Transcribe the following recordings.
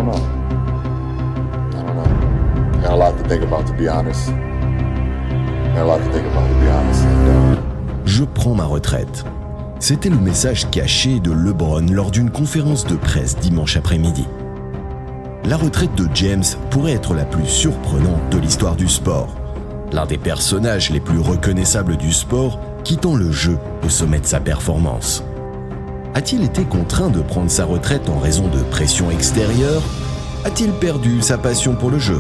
don't know. I got a lot to think about, to be honest. Je prends ma retraite. C'était le message caché de LeBron lors d'une conférence de presse dimanche après-midi. La retraite de James pourrait être la plus surprenante de l'histoire du sport. L'un des personnages les plus reconnaissables du sport, quittant le jeu au sommet de sa performance. A-t-il été contraint de prendre sa retraite en raison de pression extérieure ? A-t-il perdu sa passion pour le jeu ?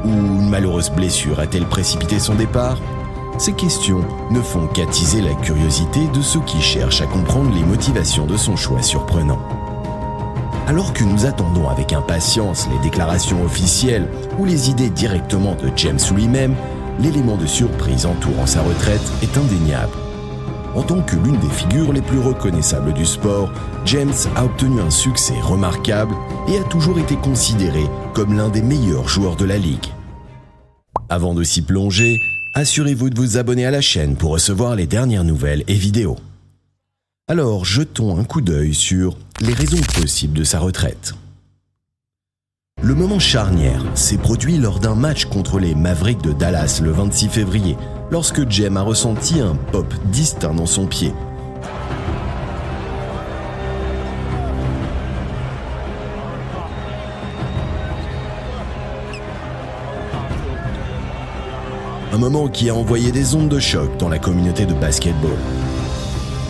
Ou une malheureuse blessure a-t-elle précipité son départ ? Ces questions ne font qu'attiser la curiosité de ceux qui cherchent à comprendre les motivations de son choix surprenant. Alors que nous attendons avec impatience les déclarations officielles ou les idées directement de James lui-même, l'élément de surprise entourant sa retraite est indéniable. En tant que l'une des figures les plus reconnaissables du sport, James a obtenu un succès remarquable et a toujours été considéré comme l'un des meilleurs joueurs de la ligue. Avant de s'y plonger, assurez-vous de vous abonner à la chaîne pour recevoir les dernières nouvelles et vidéos. Alors, jetons un coup d'œil sur les raisons possibles de sa retraite. Le moment charnière s'est produit lors d'un match contre les Mavericks de Dallas le 26 février, lorsque James a ressenti un pop distinct dans son pied. Un moment qui a envoyé des ondes de choc dans la communauté de basketball.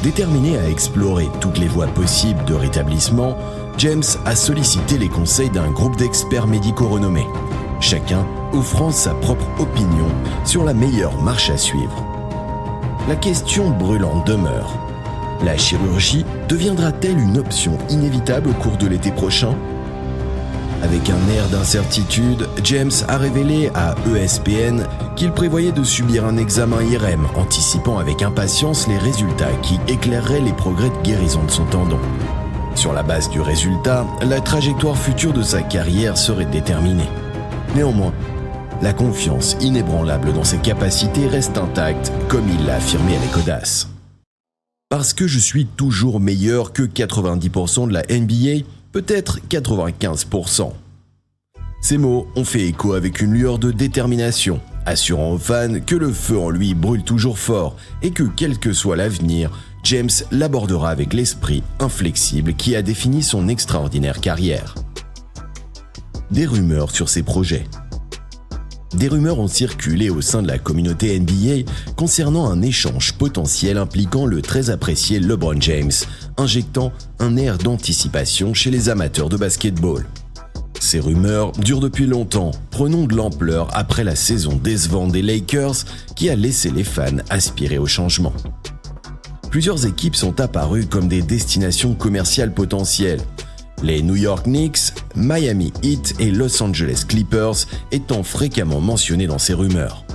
Déterminé à explorer toutes les voies possibles de rétablissement, James a sollicité les conseils d'un groupe d'experts médicaux renommés, chacun offrant sa propre opinion sur la meilleure marche à suivre. La question brûlante demeure. La chirurgie deviendra-t-elle une option inévitable au cours de l'été prochain ? Avec un air d'incertitude, James a révélé à ESPN qu'il prévoyait de subir un examen IRM, anticipant avec impatience les résultats qui éclaireraient les progrès de guérison de son tendon. Sur la base du résultat, la trajectoire future de sa carrière serait déterminée. Néanmoins, la confiance inébranlable dans ses capacités reste intacte, comme il l'a affirmé avec audace. Parce que je suis toujours meilleur que 90% de la NBA, peut-être 95%. Ces mots ont fait écho avec une lueur de détermination, assurant aux fans que le feu en lui brûle toujours fort et que quel que soit l'avenir, James l'abordera avec l'esprit inflexible qui a défini son extraordinaire carrière. Des rumeurs sur ses projets. Des rumeurs ont circulé au sein de la communauté NBA concernant un échange potentiel impliquant le très apprécié LeBron James, injectant un air d'anticipation chez les amateurs de basketball. Ces rumeurs durent depuis longtemps, prenant de l'ampleur après la saison décevante des Lakers qui a laissé les fans aspirer au changement. Plusieurs équipes sont apparues comme des destinations commerciales potentielles. Les New York Knicks, Miami Heat et Los Angeles Clippers étant fréquemment mentionnés dans ces rumeurs.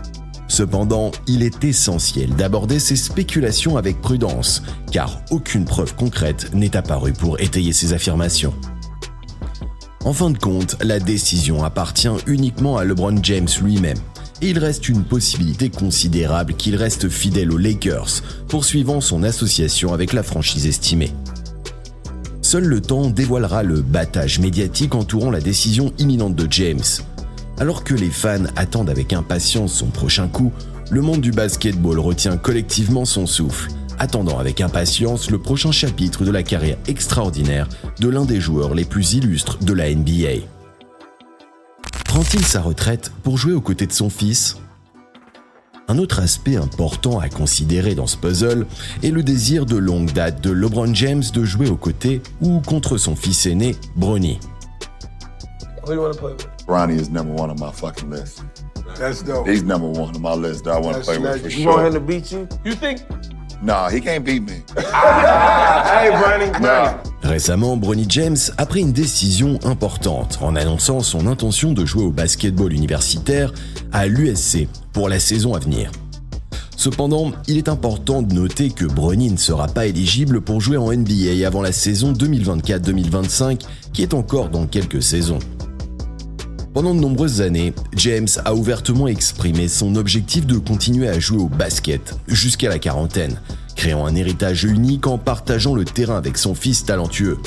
Cependant, il est essentiel d'aborder ces spéculations avec prudence, car aucune preuve concrète n'est apparue pour étayer ces affirmations. En fin de compte, la décision appartient uniquement à LeBron James lui-même, et il reste une possibilité considérable qu'il reste fidèle aux Lakers, poursuivant son association avec la franchise estimée. Seul le temps dévoilera le battage médiatique entourant la décision imminente de James. Alors que les fans attendent avec impatience son prochain coup, le monde du basketball retient collectivement son souffle, attendant avec impatience le prochain chapitre de la carrière extraordinaire de l'un des joueurs les plus illustres de la NBA. Prend-il sa retraite pour jouer aux côtés de son fils ? Un autre aspect important à considérer dans ce puzzle est le désir de longue date de LeBron James de jouer aux côtés ou contre son fils aîné, Bronny. Who you want to play with? Bronny is number one on my fucking list. That's dope. He's number one on my list that I want to play with for You want him sure. to beat you? You think? Nah, he can't beat me. Hey, Bronny. Nah. Récemment, Bronny James a pris une décision importante en annonçant son intention de jouer au basketball universitaire à l'USC pour la saison à venir. Cependant, il est important de noter que Bronny ne sera pas éligible pour jouer en NBA avant la saison 2024-2025 qui est encore dans quelques saisons. Pendant de nombreuses années, James a ouvertement exprimé son objectif de continuer à jouer au basket jusqu'à la quarantaine, créant un héritage unique en partageant le terrain avec son fils talentueux.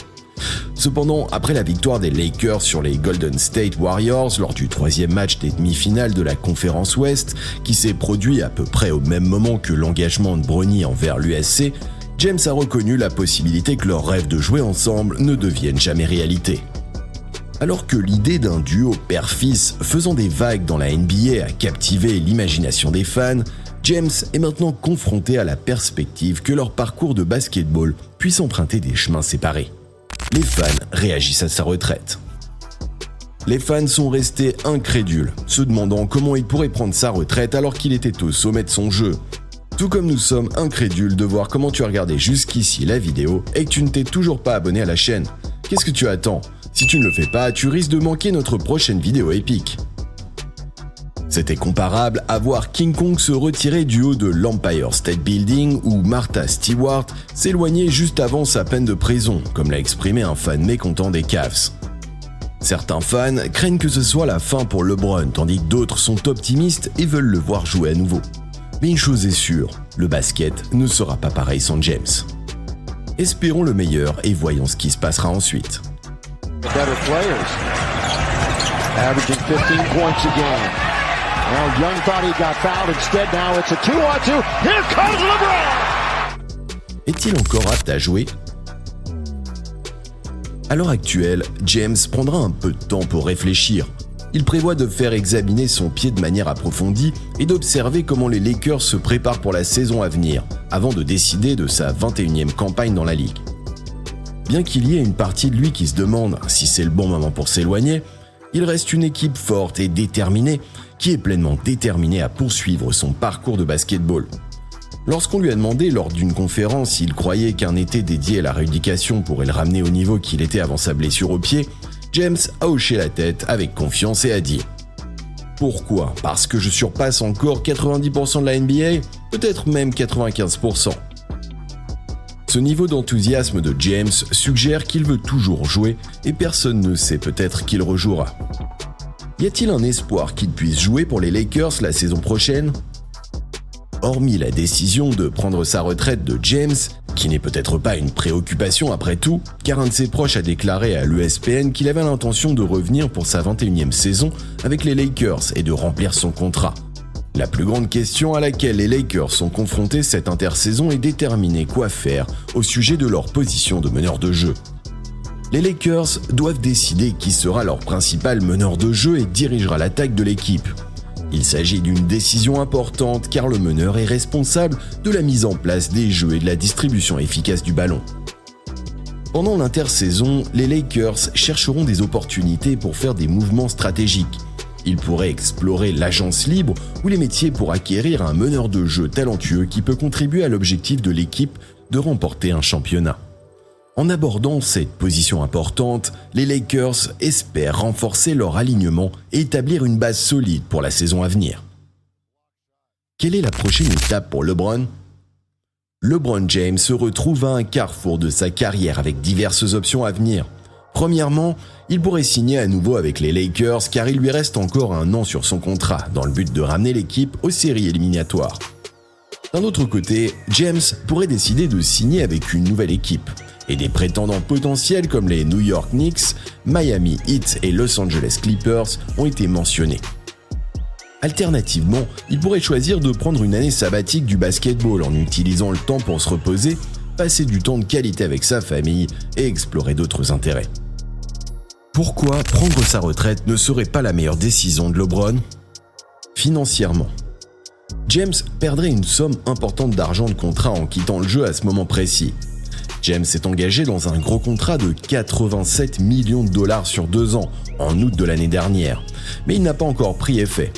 Cependant, après la victoire des Lakers sur les Golden State Warriors lors du 3e match des demi-finales de la conférence Ouest, qui s'est produit à peu près au même moment que l'engagement de Bronny envers l'USC, James a reconnu la possibilité que leur rêve de jouer ensemble ne devienne jamais réalité. Alors que l'idée d'un duo père-fils faisant des vagues dans la NBA a captivé l'imagination des fans, James est maintenant confronté à la perspective que leur parcours de basketball puisse emprunter des chemins séparés. Les fans réagissent à sa retraite. Les fans sont restés incrédules, se demandant comment il pourrait prendre sa retraite alors qu'il était au sommet de son jeu. Tout comme nous sommes incrédules de voir comment tu as regardé jusqu'ici la vidéo et que tu ne t'es toujours pas abonné à la chaîne. Qu'est-ce que tu attends ? Si tu ne le fais pas, tu risques de manquer notre prochaine vidéo épique. C'était comparable à voir King Kong se retirer du haut de l'Empire State Building ou Martha Stewart s'éloigner juste avant sa peine de prison, comme l'a exprimé un fan mécontent des Cavs. Certains fans craignent que ce soit la fin pour LeBron, tandis que d'autres sont optimistes et veulent le voir jouer à nouveau. Mais une chose est sûre, le basket ne sera pas pareil sans James. Espérons le meilleur et voyons ce qui se passera ensuite. Better players, averaging 15 points a game. Now Young thought he got fouled. Instead, now it's a 2-on-2. Here comes LeBron! Est-il encore apte à jouer ? À l'heure actuelle, James prendra un peu de temps pour réfléchir. Il prévoit de faire examiner son pied de manière approfondie et d'observer comment les Lakers se préparent pour la saison à venir, avant de décider de sa 21e campagne dans la ligue. Bien qu'il y ait une partie de lui qui se demande si c'est le bon moment pour s'éloigner, il reste une équipe forte et déterminée qui est pleinement déterminée à poursuivre son parcours de basketball. Lorsqu'on lui a demandé lors d'une conférence s'il croyait qu'un été dédié à la rééducation pourrait le ramener au niveau qu'il était avant sa blessure au pied, James a hoché la tête avec confiance et a dit « Pourquoi ? Parce que je surpasse encore 90% de la NBA ? Peut-être même 95%. » Ce niveau d'enthousiasme de James suggère qu'il veut toujours jouer et personne ne sait peut-être qu'il rejouera. Y a-t-il un espoir qu'il puisse jouer pour les Lakers la saison prochaine ? Hormis la décision de prendre sa retraite de James, qui n'est peut-être pas une préoccupation après tout, car un de ses proches a déclaré à l'ESPN qu'il avait l'intention de revenir pour sa 21e saison avec les Lakers et de remplir son contrat. La plus grande question à laquelle les Lakers sont confrontés cette intersaison est déterminer quoi faire au sujet de leur position de meneur de jeu. Les Lakers doivent décider qui sera leur principal meneur de jeu et dirigera l'attaque de l'équipe. Il s'agit d'une décision importante car le meneur est responsable de la mise en place des jeux et de la distribution efficace du ballon. Pendant l'intersaison, les Lakers chercheront des opportunités pour faire des mouvements stratégiques. Ils pourraient explorer l'agence libre ou les métiers pour acquérir un meneur de jeu talentueux qui peut contribuer à l'objectif de l'équipe de remporter un championnat. En abordant cette position importante, les Lakers espèrent renforcer leur alignement et établir une base solide pour la saison à venir. Quelle est la prochaine étape pour LeBron ? LeBron James se retrouve à un carrefour de sa carrière avec diverses options à venir. Premièrement, il pourrait signer à nouveau avec les Lakers car il lui reste encore 1 an sur son contrat dans le but de ramener l'équipe aux séries éliminatoires. D'un autre côté, James pourrait décider de signer avec une nouvelle équipe. Et des prétendants potentiels comme les New York Knicks, Miami Heat et Los Angeles Clippers ont été mentionnés. Alternativement, il pourrait choisir de prendre une année sabbatique du basketball en utilisant le temps pour se reposer, passer du temps de qualité avec sa famille et explorer d'autres intérêts. Pourquoi prendre sa retraite ne serait pas la meilleure décision de LeBron ? Financièrement, James perdrait une somme importante d'argent de contrat en quittant le jeu à ce moment précis. James est engagé dans un gros contrat de 87 millions de dollars sur 2 ans, en août de l'année dernière, mais il n'a pas encore pris effet.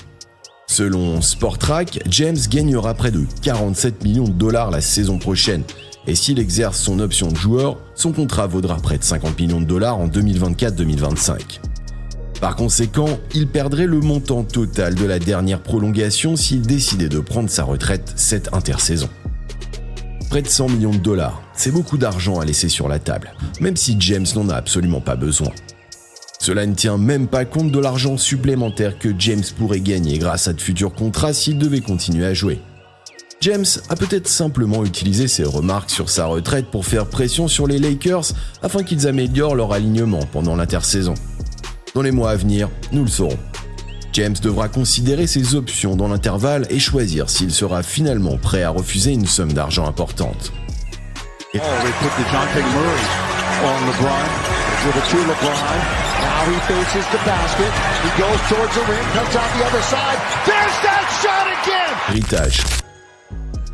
Selon Spotrac, James gagnera près de 47 millions de dollars la saison prochaine, et s'il exerce son option de joueur, son contrat vaudra près de 50 millions de dollars en 2024-2025. Par conséquent, il perdrait le montant total de la dernière prolongation s'il décidait de prendre sa retraite cette intersaison. Près de 100 millions de dollars, c'est beaucoup d'argent à laisser sur la table, même si James n'en a absolument pas besoin. Cela ne tient même pas compte de l'argent supplémentaire que James pourrait gagner grâce à de futurs contrats s'il devait continuer à jouer. James a peut-être simplement utilisé ses remarques sur sa retraite pour faire pression sur les Lakers afin qu'ils améliorent leur alignement pendant l'intersaison. Dans les mois à venir, nous le saurons. James devra considérer ses options dans l'intervalle et choisir s'il sera finalement prêt à refuser une somme d'argent importante. Oh, they put DeJounte Murray on LeBron. With a 2 LeBron. Now he faces the basket. He goes towards the rim, comes out the other side. There's that shot again! Héritage.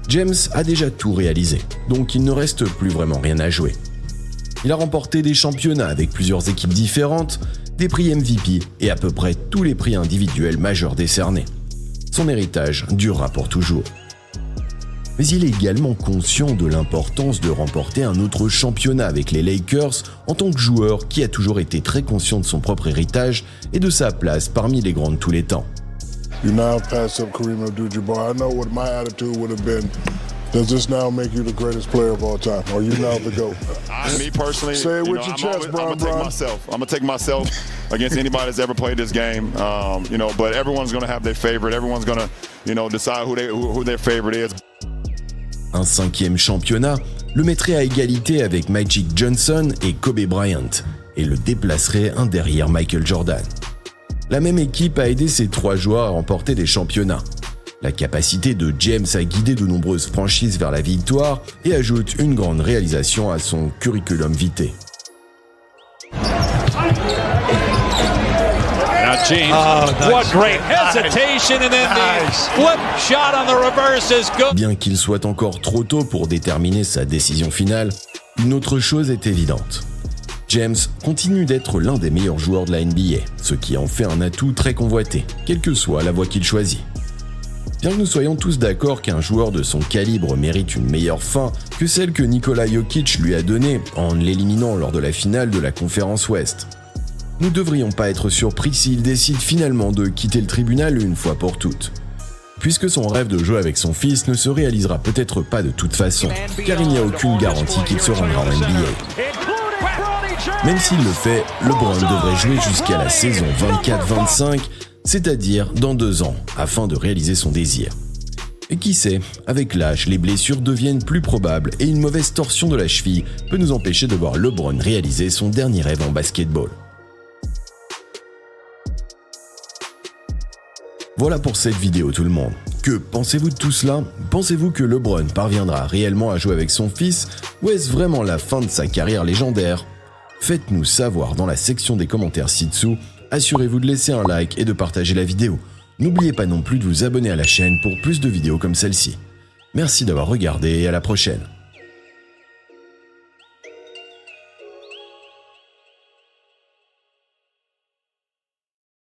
James a déjà tout réalisé, donc il ne reste plus vraiment rien à jouer. Il a remporté des championnats avec plusieurs équipes différentes, des prix MVP et à peu près tous les prix individuels majeurs décernés. Son héritage durera pour toujours. Mais il est également conscient de l'importance de remporter un autre championnat avec les Lakers en tant que joueur qui a toujours été très conscient de son propre héritage et de sa place parmi les grands de tous les temps. You now pass up Kareem Abdul-Jabbar. I know what my attitude would have been. Does this now make you the greatest player of all time? Are you now the GOAT? Me personally, Say it with your chest, I'm gonna take myself against anybody that's ever played this game. But everyone's gonna have their favorite. Everyone's gonna, decide who their favorite is. Un 5e championnat le mettrait à égalité avec Magic Johnson et Kobe Bryant et le déplacerait un derrière Michael Jordan. La même équipe a aidé ces 3 joueurs à remporter des championnats. La capacité de James à guider de nombreuses franchises vers la victoire et ajoute une grande réalisation à son curriculum vitae. Now James, what great hesitation and then the flip shot on the reverse is good. Bien qu'il soit encore trop tôt pour déterminer sa décision finale, une autre chose est évidente. James continue d'être l'un des meilleurs joueurs de la NBA, ce qui en fait un atout très convoité, quelle que soit la voie qu'il choisit. Bien que nous soyons tous d'accord qu'un joueur de son calibre mérite une meilleure fin que celle que Nikola Jokic lui a donnée en l'éliminant lors de la finale de la conférence Ouest, nous ne devrions pas être surpris s'il décide finalement de quitter le tribunal une fois pour toutes. Puisque son rêve de jouer avec son fils ne se réalisera peut-être pas de toute façon, car il n'y a aucune garantie qu'il se rendra en NBA. Même s'il le fait, LeBron devrait jouer jusqu'à la saison 24-25, c'est-à-dire dans 2 ans, afin de réaliser son désir. Et qui sait, avec l'âge, les blessures deviennent plus probables et une mauvaise torsion de la cheville peut nous empêcher de voir LeBron réaliser son dernier rêve en basketball. Voilà pour cette vidéo tout le monde. Que pensez-vous de tout cela? Pensez-vous que LeBron parviendra réellement à jouer avec son fils ou est-ce vraiment la fin de sa carrière légendaire? Faites-nous savoir dans la section des commentaires ci-dessous. Assurez-vous de laisser un like et de partager la vidéo. N'oubliez pas non plus de vous abonner à la chaîne pour plus de vidéos comme celle-ci. Merci d'avoir regardé et à la prochaine.